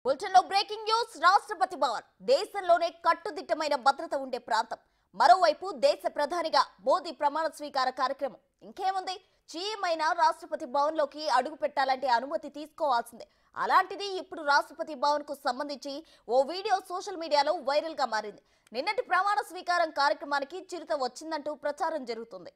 బులెటిన్లో breaking news. Rashtrapati Bhavan దేశంలోనే కట్టుదిట్టమైన భద్రత ఉండే ప్రాంతం. మరోవైపు దేశ ప్రధానిగా మోదీ ప్రమాణ స్వీకార కార్యక్రమం. ఇంకేముంది, చీమైన రాష్ట్రపతి భవన్ లోకి అడుగు పెట్టాలంటే అనుమతి తీసుకోవాల్సిందే. అలాంటిది ఇప్పుడు రాష్ట్రపతి భవన్ కు సంబంధించి ఓ వీడియో సోషల్ మీడియాలో వైరల్ గా మారింది. నిన్నటి ప్రమాణ స్వీకారం కార్యక్రమానికి చిరుత వచ్చిందంటూ ప్రచారం జరుగుతుంది.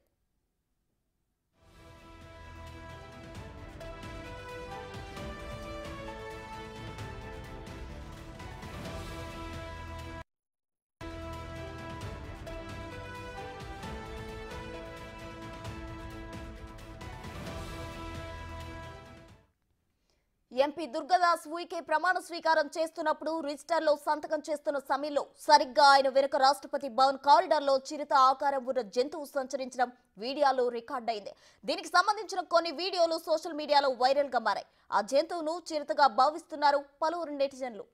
ఎంపీ దుర్గాదాస్ ఉయికే ప్రమాణ స్వీకారం చేస్తున్నప్పుడు రిజిస్టర్ లో సంతకం చేస్తున్న సమయంలో సరిగ్గా ఆయన వెనుక రాష్ట్రపతి భవన్ కారిడార్ లో చిరుత ఆకారం ఉన్న జంతువు సంచరించడం వీడియోలో రికార్డ్ అయింది. దీనికి సంబంధించిన కొన్ని వీడియోలు సోషల్ మీడియాలో వైరల్ గా మారాయి. ఆ జంతువును చిరుతగా భావిస్తున్నారు పలువురు నెటిజన్లు.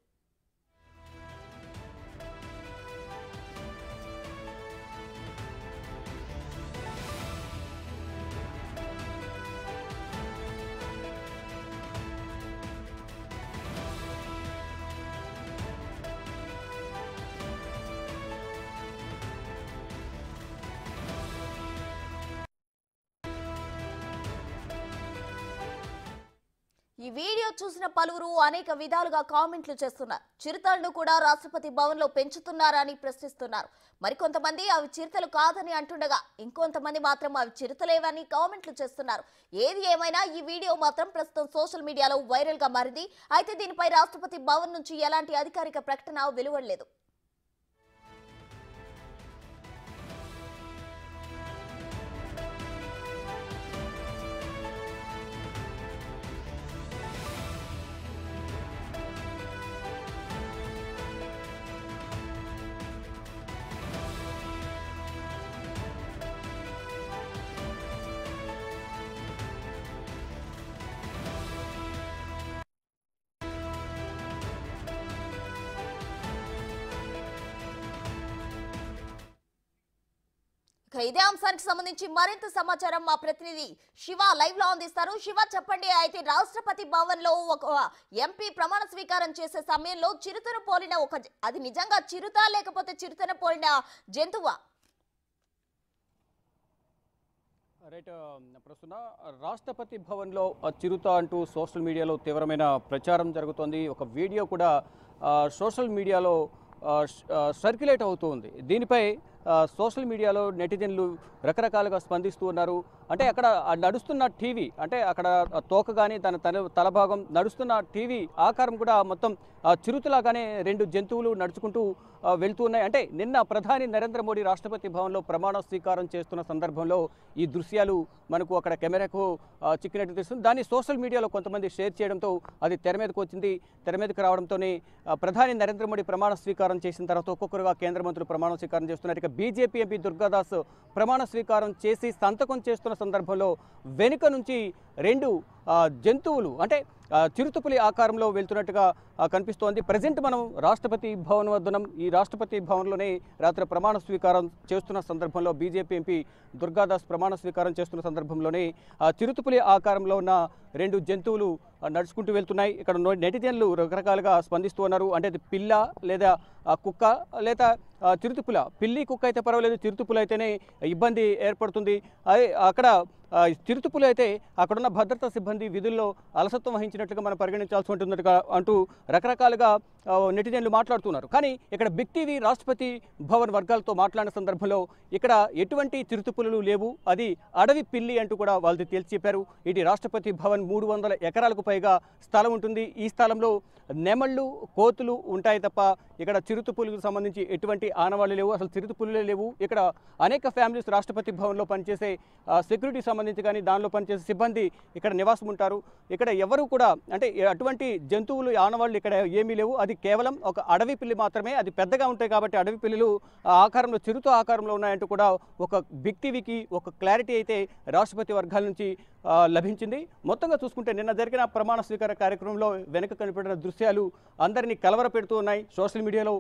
ఈ వీడియో చూసిన పలువురు అనేక విధాలుగా కామెంట్లు చేస్తున్నారు. చిరుతలను కూడా రాష్ట్రపతి భవన్ లో పెంచుతున్నారా అని ప్రశ్నిస్తున్నారు. మరికొంతమంది అవి చిరుతలు కాదని అంటుండగా ఇంకొంతమంది మాత్రం అవి చిరుతలేవని కామెంట్లు చేస్తున్నారు. ఏది ఏమైనా ఈ వీడియో మాత్రం ప్రస్తుతం సోషల్ మీడియాలో వైరల్ గా మారింది. అయితే దీనిపై రాష్ట్రపతి భవన్ నుంచి ఎలాంటి అధికారిక ప్రకటన వెలువడలేదు. ఇదే అంశానికి సంబంధించి మరింత సమాచారం మా ప్రతినిధి శివ లైవ్ లో అందిస్తారు. శివ, చెప్పండి. అయితే రాష్ట్రపతి భవన్ లో ఒక ఎంపీ ప్రమాణ స్వీకారం చేసే సమయంలో చిరుతను పోలిన అది నిజంగా చిరుత లేకపోతే చిరుతను పోలిన జంతువా? రైట్, ప్రస్తుత రాష్ట్రపతి భవన్లో చిరుత అంటూ సోషల్ మీడియాలో తీవ్రమైన ప్రచారం జరుగుతోంది. ఒక వీడియో కూడా సోషల్ మీడియాలో సర్క్యులేట్ అవుతూ ఉంది. దీనిపై సోషల్ మీడియాలో నెటిజన్లు రకరకాలుగా స్పందిస్తూ ఉన్నారు. అంటే అక్కడ నడుస్తున్న టీవీ, అంటే అక్కడ తోక కానీ దాని తలభాగం నడుస్తున్న టీవీ ఆకారం కూడా మొత్తం చిరుతలాగానే రెండు జంతువులు నడుచుకుంటూ వెళ్తూ ఉన్నాయి. అంటే నిన్న ప్రధాని నరేంద్ర మోడీ రాష్ట్రపతి భవన్లో ప్రమాణ స్వీకారం చేస్తున్న సందర్భంలో ఈ దృశ్యాలు మనకు అక్కడ కెమెరాకు చిక్కినట్టు తెలుస్తుంది. దాన్ని సోషల్ మీడియాలో కొంతమంది షేర్ చేయడంతో అది తెర మీదకు వచ్చింది. తెర మీదకు రావడంతోనే ప్రధాని నరేంద్ర మోడీ ప్రమాణ స్వీకారం చేసిన తర్వాత ఒక్కొక్కరుగా కేంద్ర మంత్రులు ప్రమాణ స్వీకారం చేస్తున్నారు. ఇక బీజేపీ ఎంపీ దుర్గాదాస్ ప్రమాణ స్వీకారం చేసి సంతకం చేస్తున్న సందర్భంలో వెనుక నుంచి రెండు జంతువులు, అంటే చిరుతపులి ఆకారంలో వెళ్తున్నట్టుగా కనిపిస్తోంది. ప్రజెంట్ మనం రాష్ట్రపతి భవన్ వద్దనం. ఈ రాష్ట్రపతి భవన్లోనే రాత్రి ప్రమాణ స్వీకారం చేస్తున్న సందర్భంలో బీజేపీ ఎంపీ దుర్గాదాస్ ప్రమాణ స్వీకారం చేస్తున్న సందర్భంలోనే చిరుతపులి ఆకారంలో ఉన్న రెండు జంతువులు నడుచుకుంటూ వెళ్తున్నాయి. ఇక్కడ నెటిజన్లు రకరకాలుగా స్పందిస్తూ ఉన్నారు. అంటే అది పిల్ల లేదా కుక్క లేదా చిరుతపుల. పిల్లి కుక్క అయితే పర్వాలేదు, చిరుతపుల అయితేనే ఇబ్బంది ఏర్పడుతుంది. అక్కడ చిరుతపులు అయితే అక్కడున్న భద్రతా సిబ్బంది విధుల్లో అలసత్వం వహించినట్లుగా మనం పరిగణించాల్సి ఉంటున్నట్టుగా అంటూ రకరకాలుగా నెటిజన్లు మాట్లాడుతున్నారు. కానీ ఇక్కడ బిగ్ టీవీ రాష్ట్రపతి భవన్ వర్గాలతో మాట్లాడిన సందర్భంలో ఇక్కడ ఎటువంటి చిరుతపులు లేవు, అది అడవి పిల్లి అంటూ కూడా వాళ్ళు తేల్చి చెప్పారు. ఇది రాష్ట్రపతి భవన్ 300 ఎకరాలకు పైగా స్థలం ఉంటుంది. ఈ స్థలంలో నెమళ్ళు, కోతులు ఉంటాయి తప్ప ఇక్కడ చిరుతపులకు సంబంధించి ఎటువంటి ఆనవాళ్ళు లేవు, అసలు చిరుతపులులే లేవు. ఇక్కడ అనేక ఫ్యామిలీస్ రాష్ట్రపతి భవన్లో పనిచేసే సెక్యూరిటీ సంబంధించి కానీ దానిలో పనిచేసే సిబ్బంది ఇక్కడ నివాసం ఉంటారు. ఇక్కడ ఎవరు కూడా, అంటే అటువంటి జంతువులు ఆనవాళ్ళు ఇక్కడ ఏమీ లేవు. అది కేవలం ఒక అడవి పిల్లి మాత్రమే. అది పెద్దగా ఉంటాయి కాబట్టి అడవి పిల్లులు ఆకారంలో చిరుత ఆకారంలో ఉన్నాయంటూ కూడా ఒక బిగ్ టీవీకి ఒక క్లారిటీ అయితే రాష్ట్రపతి వర్గాల నుంచి లభించింది. మొత్తంగా చూసుకుంటే నిన్న జరిగిన ప్రమాణ స్వీకార కార్యక్రమంలో వెనక కనిపెట్టిన దృశ్యాలు అందరినీ కలవరపెడుతూ ఉన్నాయి. సోషల్ మీడియాలో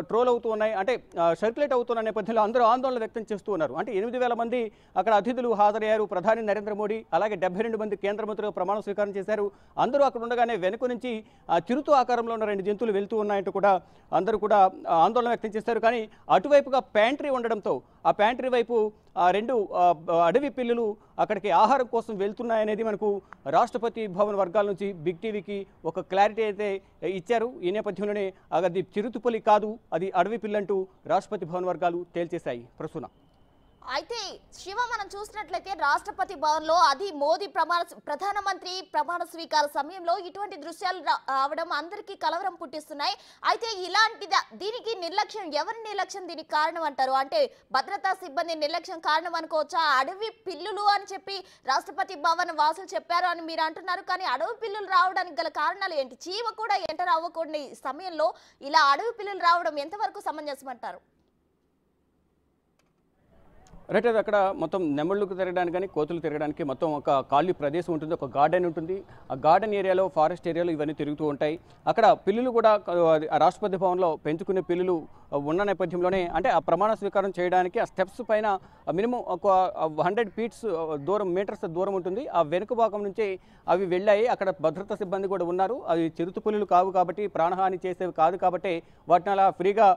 ట్రోల్ అవుతూ ఉన్నాయి. అంటే సర్క్యులేట్ అవుతున్న నేపథ్యంలో అందరూ ఆందోళన వ్యక్తం చేస్తూ ఉన్నారు. అంటే 8,000 మంది అక్కడ అతిథులు హాజరయ్యారు. ప్రధాని నరేంద్ర మోడీ అలాగే 72 మంది కేంద్ర మంత్రులు ప్రమాణ స్వీకారం చేశారు. అందరూ అక్కడ ఉండగానే వెనుక నుంచి చిరుత ఆకారంలో ఉన్న 2 జంతువులు వెళ్తూ ఉన్నాయంటూ కూడా అందరూ కూడా ఆందోళన వ్యక్తం చేశారు. కానీ అటువైపుగా ప్యాంట్రీ ఉండడంతో ఆ ప్యాంట్రీ వైపు 2 అడవి పిల్లులు అక్కడికి ఆహారం కోసం వెళ్తున్నాయనేది మనకు రాష్ట్రపతి భవన్ వర్గాల నుంచి బిగ్ టీవీకి ఒక క్లారిటీ అయితే ఇచ్చారు. ఈ నేపథ్యంలోనే అది చిరుతుపులి కాదు, అది అడవి పిల్లంటూ రాష్ట్రపతి భవన్ వర్గాలు తేల్చేశాయి. ప్రసూన, అయితే శివ మనం చూసినట్లయితే రాష్ట్రపతి భవన్ లో అది మోదీ ప్రధానమంత్రి ప్రమాణ స్వీకార సమయంలో ఇటువంటి దృశ్యాలు రావడం అందరికీ కలవరం పుట్టిస్తున్నాయి. అయితే దీనికి నిర్లక్ష్యం, ఎవరి నిర్లక్ష్యం దీనికి కారణం అంటారు? అంటే భద్రతా సిబ్బంది నిర్లక్ష్యం కారణం అనుకోవచ్చా? అడవి పిల్లులు అని చెప్పి రాష్ట్రపతి భవన్ వాసులు చెప్పారు అని మీరు అంటున్నారు. కానీ అడవి పిల్లులు రావడానికి గల కారణాలు ఏంటి? చీమ కూడా ఎంటర్ అవ్వకూడని సమయంలో ఇలా అడవి పిల్లులు రావడం ఎంతవరకు సమంజసం అంటారు? రైట్, అది అక్కడ మొత్తం నెమళ్ళకు తిరగడానికి కానీ కోతులు తిరగడానికి మొత్తం ఒక ఖాళీ ప్రదేశం ఉంటుంది, ఒక గార్డెన్ ఉంటుంది. ఆ గార్డెన్ ఏరియాలో, ఫారెస్ట్ ఏరియాలో ఇవన్నీ తిరుగుతూ ఉంటాయి. అక్కడ పిల్లులు కూడా రాష్ట్రపతి భవన్లో పెంచుకునే పిల్లులు ఉన్న నేపథ్యంలోనే అంటే ఆ ప్రమాణ స్వీకారం చేయడానికి ఆ స్టెప్స్ పైన మినిమం ఒక 100 ఫీట్స్ దూరం, మీటర్స్ దూరం ఉంటుంది. ఆ వెనుక భాగం నుంచి అవి వెళ్ళాయి. అక్కడ భద్రతా సిబ్బంది కూడా ఉన్నారు. అవి చిరుత పులులు కావు కాబట్టి, ప్రాణహాని చేసేవి కాదు కాబట్టి వాటిని అలా ఫ్రీగా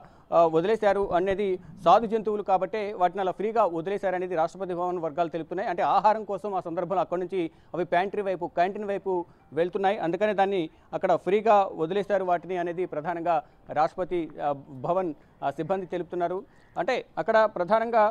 వదిలేశారు అనేది, సాధు జంతువులు కాబట్టి వాటిని అలా ఫ్రీగా వదిలేశారనేది రాష్ట్రపతి భవన్ వర్గాలు తెలుపుతున్నాయి. అంటే ఆహారం కోసం ఆ సందర్భంలో అక్కడి నుంచి అవి ప్యాంట్రీ వైపు, క్యాంటీన్ వైపు వెళ్తున్నాయి. అందుకనే దాన్ని అక్కడ ఫ్రీగా వదిలేశారు వాటిని అనేది ప్రధానంగా రాష్ట్రపతి భవన్ సిబ్బంది తెలుపుతున్నారు. అంటే అక్కడ ప్రధానంగా